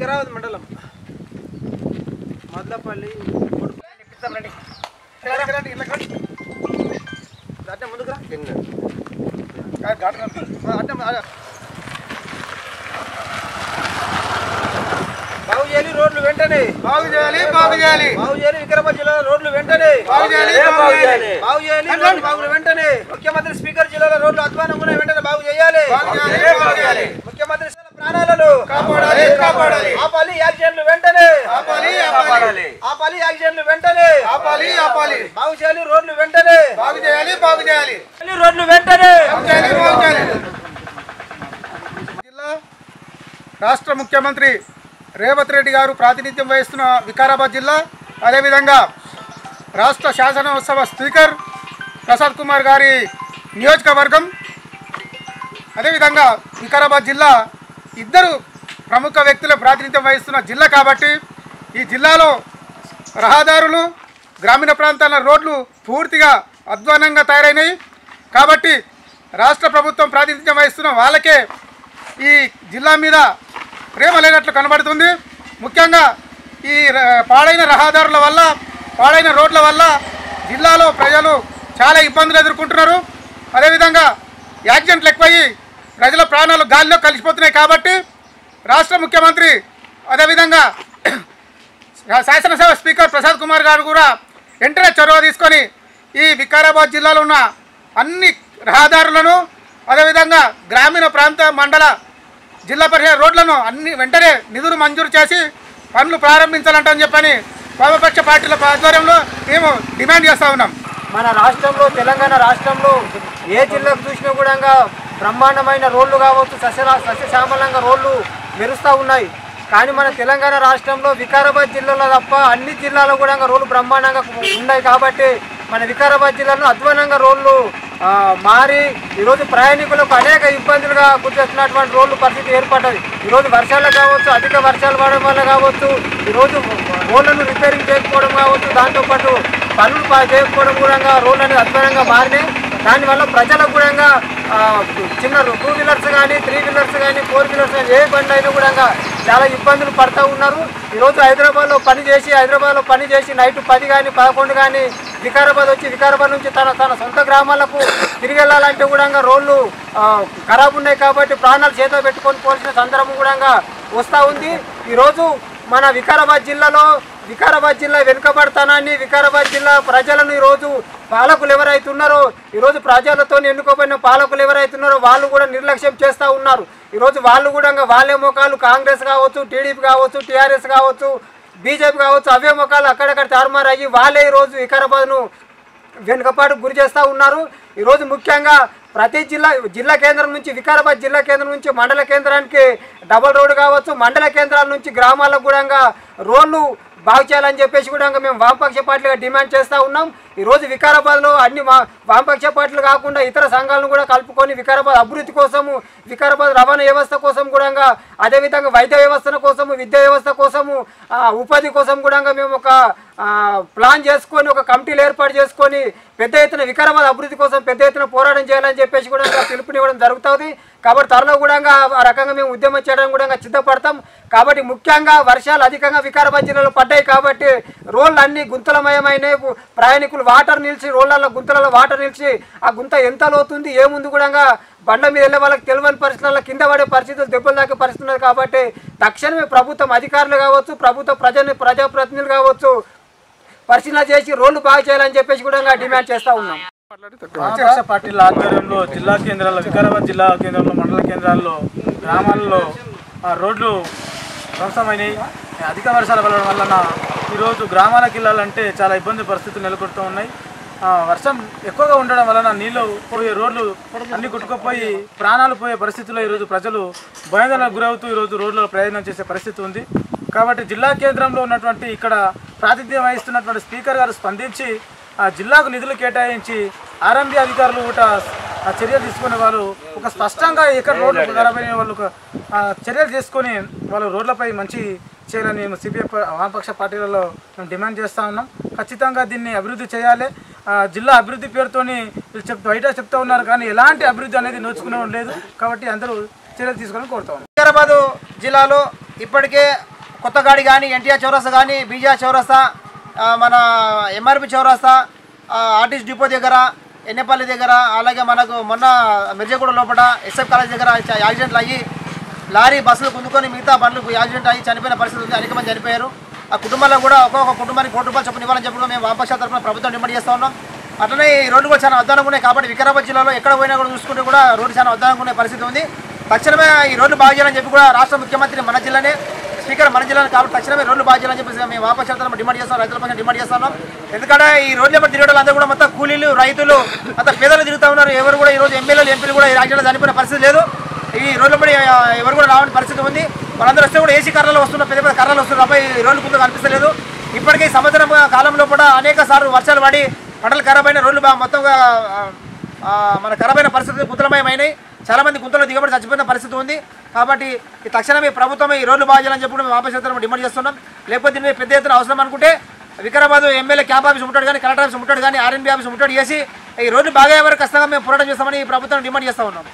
వికారాబాద్ మండలం మద్లపల్లి ముందుకు బాగు చేయాలి రోడ్లు వెంటనే బాగు చేయాలి వికారాబాద్ జిల్లాలో రోడ్లు వెంటనే బాగు చేయాలి బాగులు వెంటనే ముఖ్యమంత్రి స్పీకర్ జిల్లాలో రోడ్లు అధ్వానంగా ఉన్నాయి వెంటనే బాగు చేయాలి ముఖ్యమంత్రి ప్రాణాలను కాపాడాలి ఆపాలి యాక్సిడెంట్లు వెంటనే ఆపాలి యాక్సిడెంట్లు వెంటనే బాగు చేయాలి రోడ్లు వెంటనే బాగు చేయాలి రోడ్లు వెంటనే జిల్లా రాష్ట్ర ముఖ్యమంత్రి రేవంత్ రెడ్డి గారు ప్రాతినిధ్యం వహిస్తున్న వికారాబాద్ జిల్లా, అదేవిధంగా రాష్ట్ర శాసనోత్సవ స్పీకర్ ప్రసాద్ కుమార్ గారి నియోజకవర్గం, అదేవిధంగా వికారాబాద్ జిల్లా ఇద్దరు ప్రముఖ వ్యక్తుల ప్రాతినిధ్యం వహిస్తున్న జిల్లా కాబట్టి ఈ జిల్లాలో రహదారులు, గ్రామీణ ప్రాంతాల రోడ్లు పూర్తిగా అధ్వానంగా తయారైనాయి. కాబట్టి రాష్ట్ర ప్రభుత్వం ప్రాతినిధ్యం వహిస్తున్న వాళ్ళకే ఈ జిల్లా మీద ప్రేమ లేనట్లు కనబడుతుంది. ముఖ్యంగా ఈ పాడైన రహదారుల వల్ల, పాడైన రోడ్ల వల్ల జిల్లాలో ప్రజలు చాలా ఇబ్బందులు ఎదుర్కొంటున్నారు. అదేవిధంగా యాక్సిడెంట్లు ఎక్కువయ్యి ప్రజల ప్రాణాలు గాలిలో కలిసిపోతున్నాయి. కాబట్టి రాష్ట్ర ముఖ్యమంత్రి అదేవిధంగా శాసనసభ స్పీకర్ ప్రసాద్ కుమార్ గారు కూడా వెంటనే చొరవ తీసుకొని ఈ వికారాబాద్ జిల్లాలో ఉన్న అన్ని రహదారులను, అదేవిధంగా గ్రామీణ ప్రాంత మండల జిల్లా పరిషత్ రోడ్లను అన్ని వెంటనే నిధులు మంజూరు చేసి పనులు ప్రారంభించాలంటని చెప్పని వామపక్ష పార్టీల ఆధ్వర్యంలో మేము డిమాండ్ చేస్తూ ఉన్నాం. మన రాష్ట్రంలో, తెలంగాణ రాష్ట్రంలో ఏ జిల్లాకు చూసినా కూడా బ్రహ్మాండమైన రోడ్లు కావచ్చు, సస్యశ్యామలంగా రోడ్లు మెరుస్తూ ఉన్నాయి. కానీ మన తెలంగాణ రాష్ట్రంలో వికారాబాద్ జిల్లాలో తప్ప అన్ని జిల్లాలో కూడా రోడ్లు బ్రహ్మాండంగా ఉన్నాయి. కాబట్టి మన వికారాబాద్ జిల్లాలో అధ్వానంగా రోడ్లు మారి ఈరోజు ప్రయాణికులకు అనేక ఇబ్బందులుగా గుర్తిస్తున్నటువంటి రోడ్లు పరిస్థితి ఏర్పడ్డది. ఈరోజు వర్షాలు కావచ్చు, అధిక వర్షాలు పడడం వల్ల కావచ్చు, ఈరోజు రోడ్లను రిపేరింగ్ చేయకపోవడం కావచ్చు, దాంతోపాటు పనులు చేయకపోవడం కూడా రోడ్లు అనేది అధ్వానంగా మారినాయి. దానివల్ల ప్రజలకు కూడా చిన్న 2 వీలర్స్ కానీ, 3 వీలర్స్ కానీ, 4 వీలర్స్ కానీ ఏ బండి అయినా కూడా చాలా ఇబ్బందులు పడుతూ ఉన్నారు. ఈరోజు హైదరాబాద్లో పని చేసి నైట్ 10 కానీ 11 కానీ వికారాబాద్ వచ్చి వికారాబాద్ నుంచి తన సొంత గ్రామాలకు తిరిగి వెళ్ళాలంటే కూడా రోడ్లు ఖరాబ్ ఉన్నాయి. కాబట్టి ప్రాణాలు చేతిలో పెట్టుకొని పోల్సిన సందర్భం కూడా వస్తూ ఉంది. ఈరోజు మన వికారాబాద్ జిల్లా వెనుకబడతానని, వికారాబాద్ జిల్లా ప్రజలను ఈరోజు పాలకులు ఎవరైతున్నారో, ఈరోజు ప్రజలతో ఎన్నుకోబడిన పాలకులు ఎవరైతున్నారో వాళ్ళు కూడా నిర్లక్ష్యం చేస్తూ ఉన్నారు. ఈరోజు వాళ్ళు కూడా వాళ్ళే మొఖాలు కాంగ్రెస్ కావచ్చు, టీడీపీ కావచ్చు, టీఆర్ఎస్ కావచ్చు, బీజేపీ కావచ్చు, అవే మొఖాలు అక్కడక్కడ తారుమారు అయ్యి వాళ్ళే ఈరోజు వికారాబాద్ను వెనుకపాటుకు గురి చేస్తూ ఉన్నారు. ఈరోజు ముఖ్యంగా ప్రతి జిల్లా కేంద్రం నుంచి, వికారాబాద్ జిల్లా కేంద్రం నుంచి మండల కేంద్రానికి డబల్ రోడ్డు కావచ్చు, మండల కేంద్రాల నుంచి గ్రామాలకు కూడా రోడ్లు బాగు చేయాలని చెప్పేసి కూడా మేము వామపక్ష పార్టీలుగా డిమాండ్ చేస్తూ ఉన్నాం. ఈరోజు వికారాబాద్లో అన్ని వామపక్ష పార్టీలు కాకుండా ఇతర సంఘాలను కూడా కలుపుకొని వికారాబాద్ అభివృద్ధి కోసము, వికారాబాద్ రవాణా వ్యవస్థ కోసం కూడా, అదేవిధంగా వైద్య వ్యవస్థ కోసము, విద్యా వ్యవస్థ కోసము, ఉపాధి కోసం కూడా మేము ఒక ప్లాన్ చేసుకొని, ఒక కమిటీలు ఏర్పాటు చేసుకొని పెద్ద ఎత్తున వికారాబాద్ అభివృద్ధి కోసం పెద్ద ఎత్తున పోరాటం చేయాలని చెప్పేసి కూడా పిలుపునివ్వడం జరుగుతుంది. కాబట్టి త్వరలో కూడా ఆ రకంగా మేము ఉద్యమం చేయడానికి కూడా సిద్ధపడతాం. కాబట్టి ముఖ్యంగా వర్షాలు అధికంగా వికారాబాద్ జిల్లాలో పడ్డాయి. కాబట్టి రోడ్లు అన్ని గుంతలమయమైనవి. ప్రయాణికులు వాటర్ నిలిచి, రోడ్లలో గుంతలలో వాటర్ నిలిచి ఆ గుంత ఎంత లోతుంది ఏముంది కూడా బండ్ల మీద వెళ్ళే వాళ్ళకి తెలియని పరిస్థితుల్లో కింద పడే పరిస్థితులు, దెబ్బలు దాకే పరిస్థితి ఉన్నది. కాబట్టి తక్షణమే ప్రభుత్వం అధికారులు కావచ్చు, ప్రజాప్రతినిధులు కావచ్చు పరిశీలన చేసి రోడ్లు బాగు చేయాలని చెప్పేసి కూడా డిమాండ్ చేస్తూ ఉన్నాం. వామపక్ష పార్టీల ఆధ్వర్యంలో జిల్లా కేంద్రాల్లో, వికారాబాద్ జిల్లా కేంద్రంలో, మండల కేంద్రాల్లో, గ్రామాల్లో రోడ్లు ధ్వంసమైనవి. అధిక వర్షాలు పడడం వలన ఈరోజు గ్రామాలకు వెళ్ళాలంటే చాలా ఇబ్బంది పరిస్థితులు నెలకొడుతూ ఉన్నాయి. వర్షం ఎక్కువగా ఉండడం వలన నీళ్లు పోయే రోడ్లు అన్ని కొట్టుకుపోయి ప్రాణాలు పోయే పరిస్థితుల్లో ఈరోజు ప్రజలు భయాందోళనకు గురవుతూ ఈరోజు రోడ్లలో ప్రయాణం చేసే పరిస్థితి ఉంది. కాబట్టి జిల్లా కేంద్రంలో ఉన్నటువంటి ఇక్కడ ప్రాతినిధ్యం వహిస్తున్నటువంటి స్పీకర్ గారు స్పందించి ఆ జిల్లాకు నిధులు కేటాయించి ఆర్ఎంబీ అధికారులు కూడా చర్యలు తీసుకునే వాళ్ళు ఒక స్పష్టంగా ఎక్కడ రోడ్లు ఖరాబైన వాళ్ళు చర్యలు తీసుకొని వాళ్ళు రోడ్లపై మంచి చేయాలని మేము సిపిఐ వామపక్ష పార్టీలలో మేము డిమాండ్ చేస్తూ ఉన్నాం. ఖచ్చితంగా దీన్ని అభివృద్ధి చేయాలి. జిల్లా అభివృద్ధి పేరుతోని బయట చెప్తూ ఉన్నారు కానీ ఎలాంటి అభివృద్ధి అనేది నోచుకునే లేదు. కాబట్టి అందరూ చర్యలు తీసుకోవాలని కోరుతా ఉన్నాం. వికారాబాద్ జిల్లాలో ఇప్పటికే కొత్తగాడి కానీ ఎన్టీఆర్ చౌరస్తా కానీ బీజేఆర్ చౌరస్తా మన ఎంఆర్పి చౌరస్తా ఆర్టీసీ డిపో దగ్గర ఎన్నెపల్లి దగ్గర అలాగే మనకు మొన్న మిర్జాగూడ లోపల ఎస్ఎఫ్ కాలేజ్ దగ్గర యాక్సిడెంట్లు అయ్యి లారీ బస్సులు కుందుకొని మిగతా బండ్లకు యాక్సిడెంట్ అయ్యి చనిపోయిన పరిస్థితి ఉంది. అనేక మంది చనిపోయారు. ఆ కుటుంబాల్లో కూడా ఒక్కొక్క కుటుంబానికి ₹1 చొప్పున ఇవ్వాలని చెప్పి మేము వామపక్ష తరఫున ప్రభుత్వం డిమాండ్ చేస్తూ ఉన్నాం. అట్లనే ఈ రోడ్లు కూడా చాలా అద్దానంగా ఉన్నాయి కాబట్టి వికారాబాద్ జిల్లాలో ఎక్కడ పోయినా కూడా చూసుకుంటే కూడా రోడ్డు చాలా అద్దానంగా ఉండే పరిస్థితి ఉంది. తక్షణమే ఈ రోడ్లు బాగు చేయాలని చెప్పి కూడా రాష్ట్ర ముఖ్యమంత్రి మన జిల్లానే స్పీకర్ మన జిల్లానే కాబట్టి తక్షణమే రోడ్లు బాగు చేయాలని చెప్పి మేము వామపక్ష తరఫున డిమాండ్ చేస్తాం, రైతుల పక్షాన డిమాండ్ చేస్తున్నాం. ఎందుకంటే ఈ రోడ్ల మీద తిరగడం అందరూ కూడా మొత్తం కూలీలు రైతులు అంత పేదలు తిరుగుతూ ఉన్నారు. ఎవరు కూడా ఈరోజు ఎమ్మెల్యేలు ఎంపీలు కూడా ఈ రాజ్యంలో చనిపోయిన పరిస్థితి లేదు. ఈ రోడ్ల పడి ఎవరు కూడా రావని పరిస్థితి ఉంది. వాళ్ళందరూ వస్తే కూడా ఏసీ కార్లలో వస్తున్నారు, పెద్ద పెద్ద కార్లలో వస్తున్నారు తప్ప ఈ రోడ్లు ముందు కనిపిస్తలేదు. ఇప్పటికీ సంవత్సరం కాలంలో కూడా అనేక సార్లు వర్షాలు పడి పంటలు ఖరాబ్ అయిన రోడ్లు మొత్తంగా మన ఖరాబ్ అయిన పరిస్థితి గుంతలమయమైనాయి. చాలామంది గుంతలో దిగబడి చచ్చిపోయిన పరిస్థితి ఉంది. కాబట్టి ఈ తక్షణమే ప్రభుత్వమే ఈ రోడ్లు బాగు చేయాలని చెప్పి మేము వామపక్ష డిమాండ్ చేస్తున్నాం. లేకపోతే దీని మీద పెద్ద ఎత్తున అవసరం అనుకుంటే వికారాబాద్ ఎమ్మెల్యే క్యాంప్ ఆఫీస్ ఉంటాడు కానీ కలెక్టర్ ఆఫీస్ ఉంటాడు కానీ ఆర్ఎన్బీ ఆఫీస్ ఉంటాడు చేసి ఈ రోడ్లు బాగా వరకు ఖచ్చితంగా మేము పోరాటం చేస్తామని ఈ ప్రభుత్వం డిమాండ్ చేస్తూ ఉన్నాం.